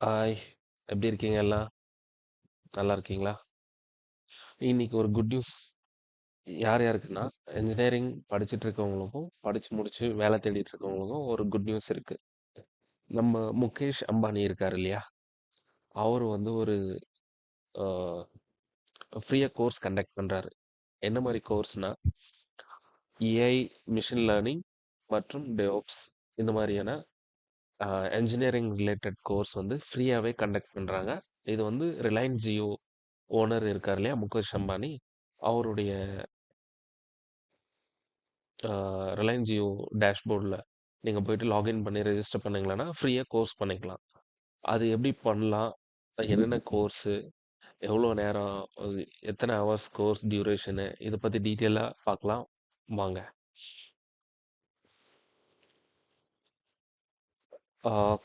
Hi. எப்படி இருக்கீங்க எல்லாம்? நல்லா இருக்கீங்களா? இன்னைக்கு ஒரு குட் நியூஸ் யார் யாருக்குன்னா, இன்ஜினியரிங் படிச்சுட்டு இருக்கவங்களுக்கும், படிச்சு முடிச்சு வேலை தேடிட்டு இருக்கவங்களுக்கும் ஒரு குட் நியூஸ் இருக்கு. நம்ம முகேஷ் அம்பானி இருக்காரு இல்லையா? அவரு வந்து ஒரு ஃப்ரீயா கோர்ஸ் கண்டக்ட் பண்றாரு. என்ன மாதிரி கோர்ஸ்னா, ஏஐ, மிஷின் லேர்னிங் மற்றும் டெவோப்ஸ் இந்த மாதிரியான என்ஜினியரிங் ரிலேட்டட் கோர்ஸ் வந்து ஃப்ரீயாவே கண்டக்ட் பண்றாங்க. இது வந்து ரிலையன்ஸ் ஜியோ ஓனர் இருக்கார் இல்லையா முகேஷ் அம்பானி, அவருடைய ரிலையன்ஸ் ஜியோ டேஷ்போர்டில் நீங்கள் போயிட்டு லாகின் பண்ணி ரெஜிஸ்டர் பண்ணீங்களன்னா ஃப்ரீயாக கோர்ஸ் பண்ணிக்கலாம். அது எப்படி பண்ணலாம், என்னென்ன கோர்ஸு, எவ்வளோ நேரம், எத்தனை ஹவர்ஸ் கோர்ஸ் டியூரேஷனு, இதை பற்றி டீட்டெயிலாக பார்க்கலாம் வாங்க.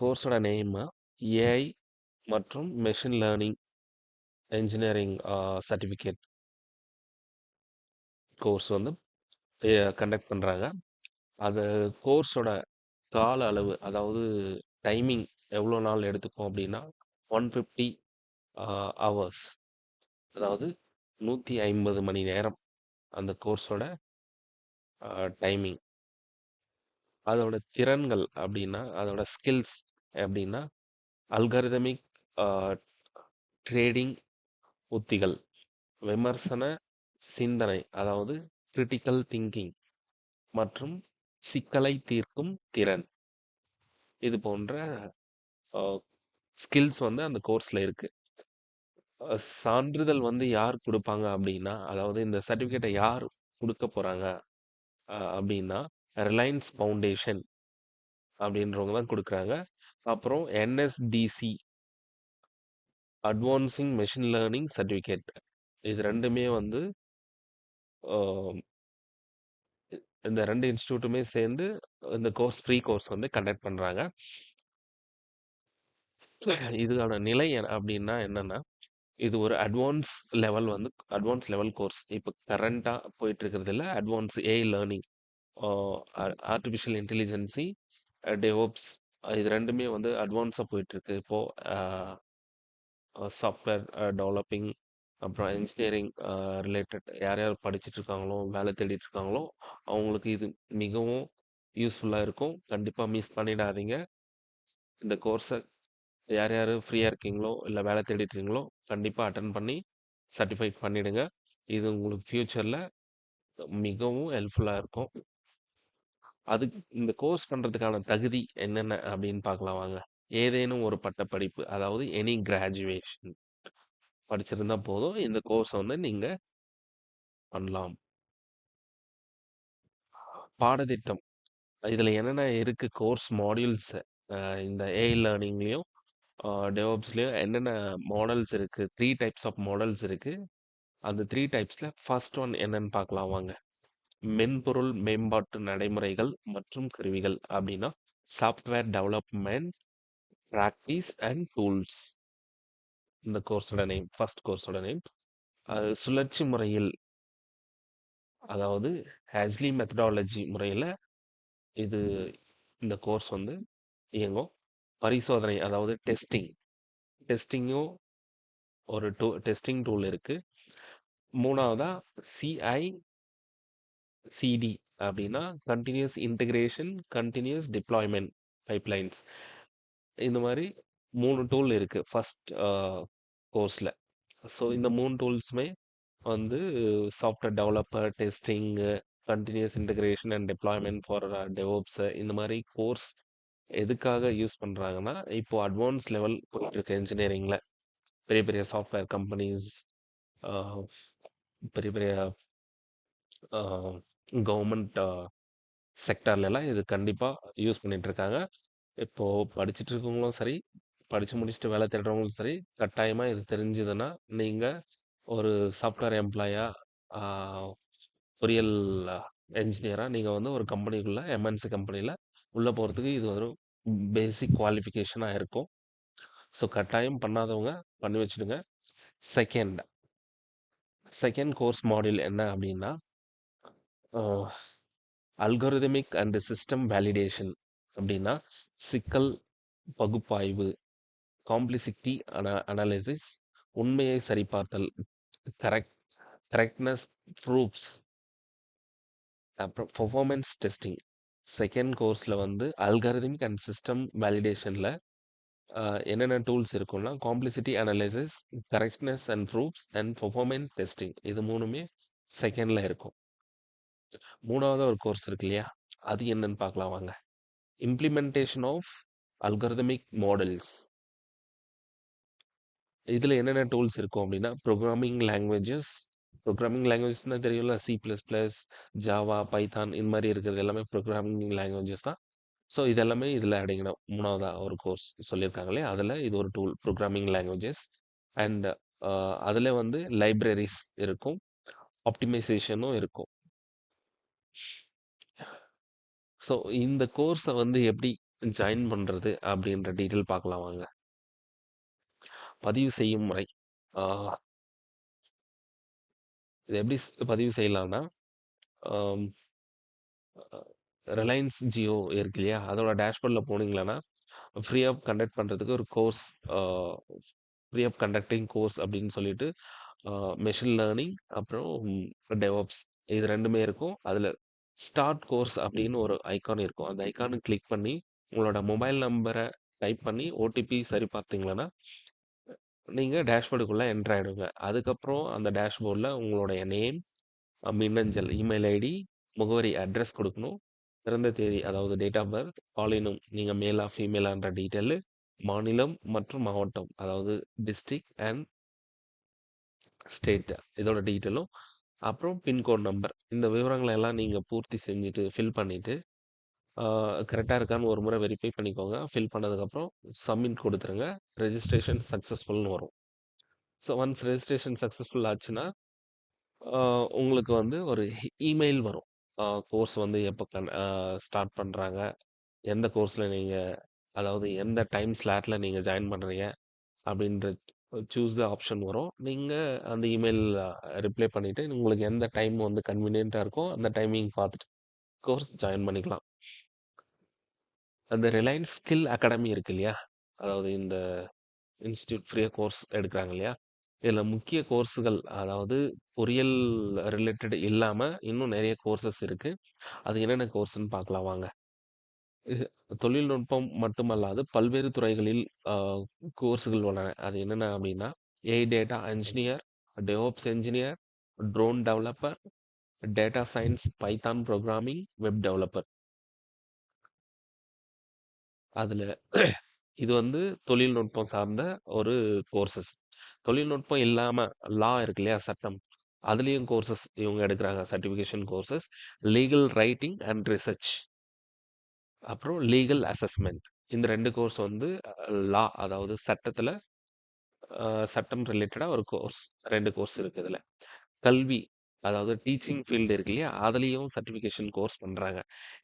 கோர்ஸோட நேம் ஏஐ மற்றும் machine learning engineering certificate course வந்து கண்டக்ட் பண்ணுறாங்க. அது கோர்ஸோட கால அளவு, அதாவது டைமிங் எவ்வளோ நாள் எடுத்துக்கும் அப்படின்னா 150 ஹவர்ஸ், அதாவது 150 மணி நேரம் அந்த கோர்ஸோட டைமிங். அதோட திறன்கள் அப்படின்னா, அதோட ஸ்கில்ஸ் அப்படின்னா, அல்காரிதமிக் ட்ரேடிங் உத்திகள், விமர்சன சிந்தனை அதாவது கிரிட்டிக்கல் திங்கிங் மற்றும் சிக்கலை தீர்க்கும் திறன், இது போன்ற ஸ்கில்ஸ் வந்து அந்த கோர்ஸில் இருக்கு. சான்றிதழ் வந்து யார் கொடுப்பாங்க அப்படின்னா, அதாவது இந்த சர்டிஃபிகேட்டை யார் கொடுக்க போறாங்க அப்படின்னா, ரிலையன்ஸ் ஃபவுண்டேஷன் அப்படின்றவங்க தான் கொடுக்குறாங்க. அப்புறம் NSDC advancing machine learning certificate, இது ரெண்டுமே வந்து ஆஹ், இந்த ரெண்டு இன்ஸ்டியூட்டுமே சேர்ந்து இந்த கோர்ஸ் ஃப்ரீ கோர்ஸ் வந்து கண்டக்ட் பண்றாங்க. இதுக்கான நிலை அப்படின்னா என்னன்னா, இது ஒரு அட்வான்ஸ் லெவல் கோர்ஸ். இப்போ கரண்டா போயிட்டு இருக்கிறதுல advance AI learning, artificial intelligence, DevOps, இது ரெண்டுமே வந்து அட்வான்ஸாக போயிட்டு இருக்கு இப்போ. சாஃப்ட்வேர் டெவலப்பிங், அப்புறம் இன்ஜினியரிங் ரிலேட்டட் யார் யார் படிச்சுட்டு இருக்காங்களோ, வேலை தேடிட்டு இருக்காங்களோ, அவங்களுக்கு இது மிகவும் யூஸ்ஃபுல்லாக இருக்கும். கண்டிப்பாக மிஸ் பண்ணிடாதீங்க இந்த கோர்ஸை. யார் யார் ஃப்ரீயாக இருக்கீங்களோ இல்லை வேலை தேடிட்டு இருக்கீங்களோ, கண்டிப்பாக அட்டன் பண்ணி சர்டிஃபைட் பண்ணிடுங்க. இது உங்களுக்கு ஃப்யூச்சரில் மிகவும் ஹெல்ப்ஃபுல்லாக இருக்கும். இந்த கோர்ஸ் பண்ணுறதுக்கான தகுதி என்னென்ன அப்படின்னு பார்க்கலாம் வாங்க. ஏதேனும் ஒரு பட்டப்படிப்பு, அதாவது எனி கிராஜுவேஷன் படிச்சிருந்தா போதும், இந்த கோர்ஸ் வந்து நீங்க பண்ணலாம். பாடத்திட்டம், இதுல என்னென்ன இருக்கு கோர்ஸ் மாடியூல்ஸ், இந்த ஏஐ லேர்னிங்லயும் டெவப்ஸ்லயும் என்னென்ன மாடல்ஸ் இருக்கு, 3 டைப்ஸ் ஆஃப் மாடல்ஸ் இருக்கு. அந்த 3 டைப்ஸ்ல ஃபர்ஸ்ட் ஒன் என்னன்னு பார்க்கலாம் வாங்க. மென்பொருள் மேம்பாட்டு நடைமுறைகள் மற்றும் கருவிகள் அப்படின்னா, software development practice and tools, இந்த கோர்ஸோட நேம், ஃபர்ஸ்ட் கோர்ஸோட நேம். அது சுழற்சி முறையில், அதாவது ஹேஸ்லி மெத்தடாலஜி முறையில் இது இந்த கோர்ஸ் வந்து இயங்கும். பரிசோதனை, அதாவது டெஸ்டிங்கும் ஒரு டெஸ்டிங் டூல் இருக்கு. மூணாவதா சிஐசிடி அப்படின்னா continuous integration continuous deployment pipelines. இந்த மாதிரி 3 டூல் இருக்கு ஃபர்ஸ்ட் கோர்ஸில். ஸோ இந்த 3 டூல்ஸுமே வந்து software developer, testing, continuous integration and deployment for DevOps, இந்த மாதிரி கோர்ஸ் எதுக்காக யூஸ் பண்ணுறாங்கன்னா, இப்போ அட்வான்ஸ் லெவல் போயிட்டு இருக்கு இன்ஜினியரிங்கில். பெரிய பெரிய சாஃப்ட்வேர் கம்பெனிஸ், பெரிய பெரிய கவர்மெண்ட் செக்டார்லலாம் இது கண்டிப்பாக யூஸ் பண்ணிட்டு இருக்காங்க. இப்போது படிச்சுட்டு இருக்கவங்களும் சரி, படித்து முடிச்சுட்டு வேலை தேடுறவங்களும் சரி, கட்டாயமாக இது தெரிஞ்சுதுன்னா நீங்கள் ஒரு சாஃப்ட்வேர் எம்ப்ளாயாக, பொறியியல் என்ஜினியராக நீங்கள் வந்து ஒரு கம்பெனிக்குள்ளே, எம்என்சி கம்பெனியில் உள்ளே போகிறதுக்கு இது ஒரு பேசிக் குவாலிஃபிகேஷனாக இருக்கும். ஸோ கட்டாயம் பண்ணாதவங்க பண்ணி வச்சுடுங்க. செகண்ட் செகண்ட் கோர்ஸ் மாடியூல் என்ன அப்படின்னா, அல்கோரிதமிக் அண்ட் சிஸ்டம் வேலிடேஷன் அப்படின்னா, சிக்கல் பகுப்பாய்வு, காம்ப்ளிசிட்டி அனாலிசிஸ், உண்மையை சரிபார்த்தல், கரெக்ட் கரெக்ட்னஸ் ப்ரூஃப்ஸ், அப்புறம் பெர்ஃபார்மன்ஸ் டெஸ்டிங். செகண்ட் கோர்ஸ்ல வந்து அல்காரிதமிக் அண்ட் சிஸ்டம் வேலிடேஷன்ல என்னென்ன டூல்ஸ் இருக்கும்னா complicity analysis, correctness and proofs and performance testing. இது மூணுமே செகண்ட்ல இருக்கும். மூணாவதா ஒரு கோர்ஸ் இருக்கு இல்லையா? அது என்னன்னு பார்க்கலாம் வாங்க. Implementation of algorithmic models. இதுல என்னென்ன டூல்ஸ் இருக்கும் அப்படின்னா ப்ரோக்ராமிங் லாங்குவேஜஸ்னா தெரியும்ல, C++, ஜாவா, பைத்தான் இந்த மாதிரி இருக்கிறது எல்லாமே ப்ரோக்ராமிங் லாங்குவேஜஸ் தான். ஸோ இதெல்லாமே இதில் அடங்கிடும். மூணாவதா ஒரு கோர்ஸ் சொல்லியிருக்காங்களே அதில் இது ஒரு டூல் ப்ரோக்ராமிங் லாங்குவேஜஸ். அண்ட் அதில் வந்து லைப்ரரிஸ் இருக்கும், ஆப்டிமைசேஷனும் இருக்கும். ஸோ இந்த கோர்ஸை வந்து எப்படி ஜாயின் பண்ணுறது அப்படின்ற டீட்டெயில் பார்க்கலாம் வாங்க. பதிவு செய்யும் முறை. இது எப்படி பதிவு செய்யலாம்னா, ரிலையன்ஸ் ஜியோ இருக்கு இல்லையா, அதோட டேஷ்போர்டில் போனீங்களன்னா ஃப்ரீ ஆஃப் கண்டக்ட் பண்ணுறதுக்கு ஒரு course, free of conducting course அப்படின்னு சொல்லிட்டு மெஷின் லேர்னிங் அப்புறம் டெவாப்ஸ் இது ரெண்டுமே இருக்கும். அதில் ஸ்டார்ட் கோர்ஸ் அப்படின்னு ஒரு ஐக்கான் இருக்கும். அந்த ஐக்கானு கிளிக் பண்ணி உங்களோட மொபைல் நம்பரை டைப் பண்ணி ஓடிபி சரி பார்த்தீங்களன்னா நீங்கள் டேஷ்போர்டுக்குள்ளே என்ட்ரு ஆகிடுங்க. அதுக்கப்புறம் அந்த டேஷ்போர்டில் உங்களுடைய நேம், மின்னஞ்சல் இமெயில் ஐடி, முகவரி அட்ரஸ் கொடுக்கணும், பிறந்த தேதி அதாவது டேட் ஆஃப் பர்த், பாலினம் நீங்கள் மேலா ஃபீமேலான்ற டீட்டெயிலு, மாநிலம் மற்றும் மாவட்டம் அதாவது டிஸ்ட்ரிக்ட் அண்ட் ஸ்டேட் இதோட டீட்டெயிலும், அப்புறம் பின்கோட் நம்பர். இந்த விவரங்களை எல்லாம் நீங்கள் பூர்த்தி செஞ்சுட்டு ஃபில் பண்ணிவிட்டு கரெக்டாக இருக்கான்னு ஒரு முறை வெரிஃபை பண்ணிக்கோங்க. ஃபில் பண்ணதுக்கப்புறம் சப்மிட் கொடுத்துருங்க. ரெஜிஸ்ட்ரேஷன் சக்ஸஸ்ஃபுல்னு வரும். ஸோ ஒன்ஸ் ரெஜிஸ்ட்ரேஷன் சக்ஸஸ்ஃபுல் ஆச்சுன்னா உங்களுக்கு வந்து ஒரு இமெயில் வரும். கோர்ஸ் வந்து எப்போ ஸ்டார்ட் பண்ணுறாங்க, எந்த கோர்ஸில் நீங்கள் அதாவது எந்த டைம் ஸ்லாட்டில் நீங்கள் ஜாயின் பண்ணுறீங்க அப்படின்ற சூஸ் த ஆப்ஷன் வரும். நீங்கள் அந்த இமெயில் ரிப்ளை பண்ணிவிட்டு உங்களுக்கு எந்த டைம் வந்து கன்வீனியண்ட்டாக இருக்கோ அந்த டைமிங் பார்த்துட்டு கோர்ஸ் ஜாயின் பண்ணிக்கலாம். அந்த ரிலையன்ஸ் ஸ்கில் அகாடமி இருக்கு இல்லையா, அதாவது இந்த இன்ஸ்டியூட் ஃப்ரீயாக கோர்ஸ் எடுக்கிறாங்க இல்லையா, இதில் முக்கிய கோர்ஸுகள் அதாவது பொறியியல் ரிலேட்டட் இல்லாமல் இன்னும் நிறைய கோர்சஸ் இருக்குது. அது என்னென்ன கோர்ஸ்ன்னு பார்க்கலாம் வாங்க. தொழில்நுட்பம் மட்டுமல்லாது பல்வேறு துறைகளில் கோர்ஸுகள் உள்ளன. அது என்னென்ன அப்படின்னா AI data engineer, DevOps engineer, drone developer, data science, Python programming, web developer. அதில் இது வந்து தொழில்நுட்பம் சார்ந்த ஒரு கோர்சஸ். தொழில்நுட்பம் இல்லாமல் லா இருக்கு இல்லையா, சட்டம், அதுலேயும் கோர்சஸ் இவங்க எடுக்கிறாங்க, certification courses. Legal writing and research, அப்புறம் லீகல் அசஸ்மெண்ட். இந்த ரெண்டு கோர்ஸ் வந்து லா அதாவது சட்டத்தில் சட்டம் ரிலேட்டடாக ஒரு கோர்ஸ், ரெண்டு கோர்ஸ் இருக்குது இதில். கல்வி அதாவது டீச்சிங் ஃபீல்டு இருக்கு இல்லையா, அதுலேயும் சர்டிஃபிகேஷன் கோர்ஸ் பண்ணுறாங்க.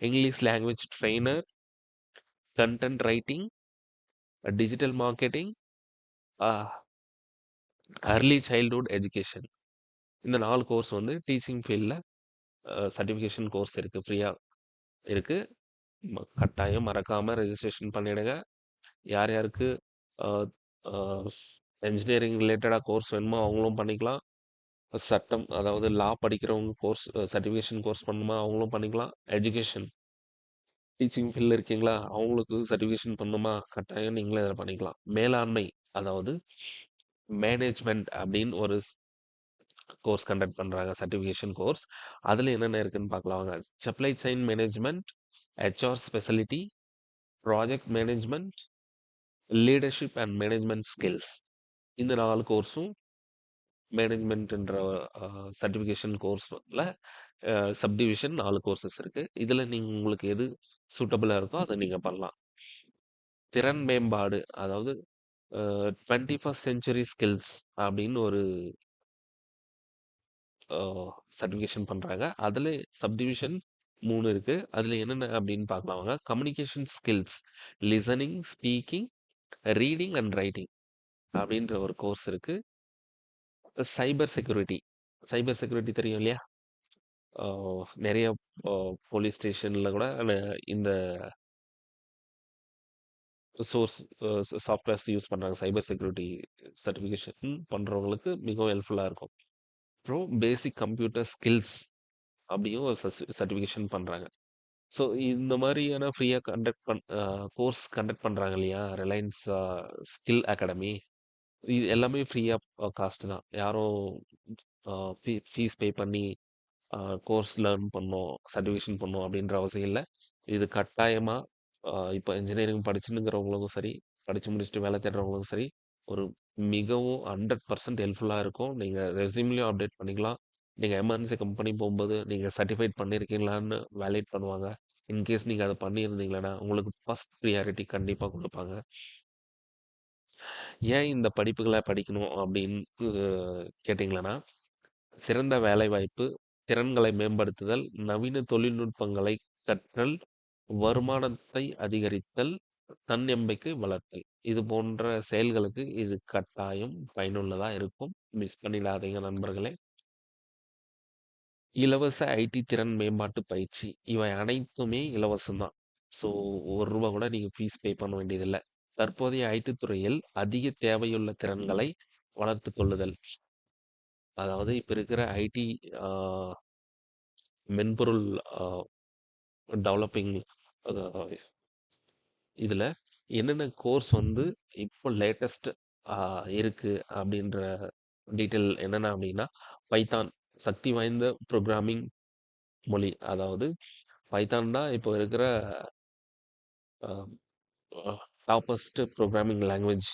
English language trainer, content writing, digital marketing, early childhood education. இந்த 4 கோர்ஸ் வந்து டீச்சிங் ஃபீல்டில் சர்டிஃபிகேஷன் கோர்ஸ் இருக்குது, ஃப்ரீயாக இருக்குது. கட்டாயம் மறக்காமல் ரெஜிஸ்ட்ரேஷன் பண்ணிவிடுங்க. யார் யாருக்கு என்ஜினியரிங் ரிலேட்டடாக கோர்ஸ் வேணுமோ அவங்களும் பண்ணிக்கலாம். சட்டம் அதாவது லா படிக்கிறவங்க கோர்ஸ் சர்டிஃபிகேஷன் கோர்ஸ் பண்ணுமா அவங்களும் பண்ணிக்கலாம். எஜுகேஷன் டீச்சிங் ஃபீல்டில் இருக்கீங்களா அவங்களுக்கு சர்டிஃபிகேஷன் பண்ணுமா கட்டாயம் நீங்களே இதில் பண்ணிக்கலாம். மேலாண்மை அதாவது மேனேஜ்மெண்ட் அப்படின்னு ஒரு கோர்ஸ் கண்டக்ட் பண்ணுறாங்க, சர்டிஃபிகேஷன் கோர்ஸ். அதில் என்னென்ன இருக்குன்னு பார்க்கலாம் வாங்க. Supply chain management, HR speciality, project management, leadership and management skills. இந்த 4 கோர்ஸும் மேனேஜ்மெண்ட்ன்ற சர்டிஃபிகேஷன் கோர்ஸில் சப்டிவிஷன் 4 கோர்சஸ் இருக்குது. இதில் உங்களுக்கு எது சூட்டபிளாக இருக்கோ அதை நீங்கள் பண்ணலாம். திறன் மேம்பாடு அதாவது 21st செஞ்சுரி ஸ்கில்ஸ் அப்படின்னு ஒரு சர்டிஃபிகேஷன் பண்ணுறாங்க. அதில் சப்டிவிஷன் 3 இருக்குது. அதில் என்னென்ன அப்படின்னு பார்க்கலாம் வாங்க. Communication skills, listening, speaking, reading and writing அப்படின்ற ஒரு கோர்ஸ் இருக்குது. சைபர் செக்யூரிட்டி, சைபர் செக்யூரிட்டி தெரியும் இல்லையா, நிறைய போலீஸ் ஸ்டேஷனில் கூட இந்த சோர்ஸ் சாஃப்ட்வேர்ஸ் யூஸ் பண்றாங்க. சைபர் செக்யூரிட்டி சர்டிஃபிகேஷன் பண்றவங்களுக்கு மிகவும் ஹெல்ப்ஃபுல்லா இருக்கும். அப்புறம் பேசிக் கம்ப்யூட்டர் ஸ்கில்ஸ் அப்படியும் ஒரு சர்டிஃபிகேஷன் பண்றாங்க. ஸோ இந்த மாதிரியான ஃப்ரீயா கோர்ஸ் கண்டக்ட் பண்றாங்க இல்லையா? Reliance Skill academy. இது எல்லாமே ஃப்ரீ ஆஃப் காஸ்ட் தான். யாரும் ஃபீஸ் பே பண்ணி கோர்ஸ் லேர்ன் பண்ணணும், சர்டிஃபிகேஷன் பண்ணணும் அப்படின்ற அவசியம் இல்ல. இது கட்டாயமா இப்போ இன்ஜினியரிங் படிச்சுன்னுங்கிறவங்களுக்கும் சரி, படிச்சு முடிச்சுட்டு வேலை தேடுறவங்களுக்கும் சரி, ஒரு மிகவும் 100% ஹெல்ப்ஃபுல்லா இருக்கும். நீங்க ரெஸ்யூம்லயும் அப்டேட் பண்ணிக்கலாம். நீங்க எம்என்சி கம்பெனி போம்போது, நீங்க சர்டிஃபைட் பண்ணியிருக்கீங்களான்னு வேலிட் பண்ணுவாங்க. இன்கேஸ் நீங்க அத பண்ணியிருந்தீங்கன்னா, உங்களுக்கு ஃபர்ஸ்ட் பிரியாரிட்டி கண்டிப்பா குடுப்பாங்க. ஏன் இந்த படிப்புகள படிக்கணும் அப்படின்னு கேட்டீங்கன்னா, சிறந்த வேலைவாய்ப்பு, திறன்களை மேம்படுத்துதல், நவீன தொழில்நுட்பங்களை கற்றல், வருமானத்தை அதிகரித்தல், தன்னம்பிக்கை வளர்த்தல். இது போன்ற செயல்களுக்கு இது கட்டாயம் பயனுள்ளதா இருக்கும். மிஸ் பண்ணிடாதீங்க நண்பர்களே. இலவச ஐடி திறன் மேம்பாட்டு பயிற்சி. இவை அனைத்துமே இலவசம் தான். ஸோ ரூ. 1 கூட நீங்க ஃபீஸ் பே பண்ண வேண்டியதில்ல. தற்போதைய ஐடி துறையில் அதிக தேவையுள்ள திறன்களை வளர்த்துக் கொள்ளுதல். அதாவது இப்ப இருக்கிற ஐடி ஆ மென்பொருள் அ டெவலப்பிங் அ இதுல என்னென்ன கோர்ஸ் வந்து இப்போ லேட்டஸ்ட் ஆ இருக்கு அப்படின்ற டீட்டெயில் என்னென்ன அப்படின்னா, பைத்தான் சக்தி வாய்ந்த புரோகிராமிங் மொழி. அதாவது பைத்தான் தான் இப்போ இருக்கிற அ அ டாப்பஸ்ட் புரோகிராமிங் லாங்குவேஜ்.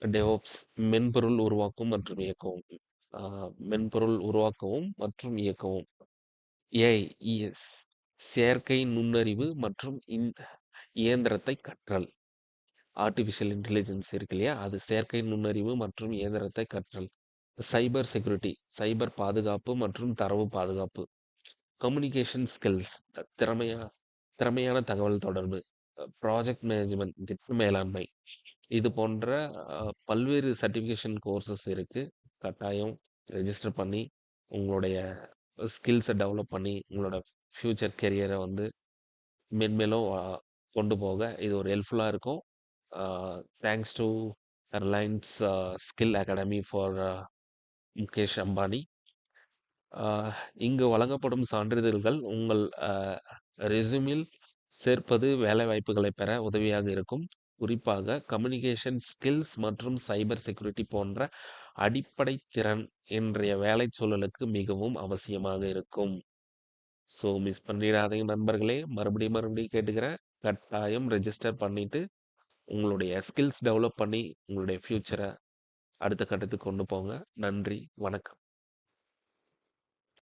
டெவோப்ஸ் மென்பொருள் உருவாக்கும் மற்றும் இயக்கவும். அ மென்பொருள் உருவாக்கவும் மற்றும் இயக்கவும். ஏஐ இஎஸ் செயற்கை நுண்ணறிவு மற்றும் இயந்திரத்தை கற்றல். ஆர்டிஃபிஷியல் இன்டெலிஜென்ஸ் இருக்கு இல்லையா? அது செயற்கை நுண்ணறிவு மற்றும் இயந்திரத்தை கற்றல். சைபர் செக்யூரிட்டி சைபர் பாதுகாப்பு மற்றும் தரவு பாதுகாப்பு. கம்யூனிகேஷன் ஸ்கில்ஸ் திறமையா திறமையான தகவல் தொடர்பு. ப்ராஜெக்ட் மேனேஜ்மெண்ட் திட்ட மேலாண்மை. இது போன்ற பல்வேறு சர்டிஃபிகேஷன் கோர்சஸ் இருக்கு. கட்டாயம் ரெஜிஸ்டர் பண்ணி உங்களுடைய ஸ்கில்ஸை டெவலப் பண்ணி உங்களோட ஃப்யூச்சர் கெரியரை வந்து மென்மேலும் கொண்டு போக இது ஒரு ஹெல்ப்ஃபுல்லா இருக்கும். Thanks to Reliance Skill Academy for Mukesh Ambani. ஆ இங்கு வழங்கப்படும் சான்றிதழ்கள் உங்கள் ரெஸ்யூமில் சேர்ப்பது வேலைவாய்ப்புகளைப் பெற உதவியாக இருக்கும். குறிப்பாக கம்யூனிகேஷன் ஸ்கில்ஸ் மற்றும் சைபர் செக்யூரிட்டி போன்ற அடிப்படை திறன் இன்றைய வேலைச் சூழலுக்கு மிகவும் அவசியமாக இருக்கும். ஸோ மிஸ் பண்ணிடாதீங்க நண்பர்களே. மறுபடியும் மறுபடியும் கேட்டுக்கிறேன். கட்டாயம் ரெஜிஸ்டர் பண்ணிட்டு உங்களுடைய ஸ்கில்ஸ் டெவலப் பண்ணி உங்களுடைய ஃப்யூச்சரை அடுத்த கட்டத்துக்கு கொண்டு போங்க. நன்றி. வணக்கம்.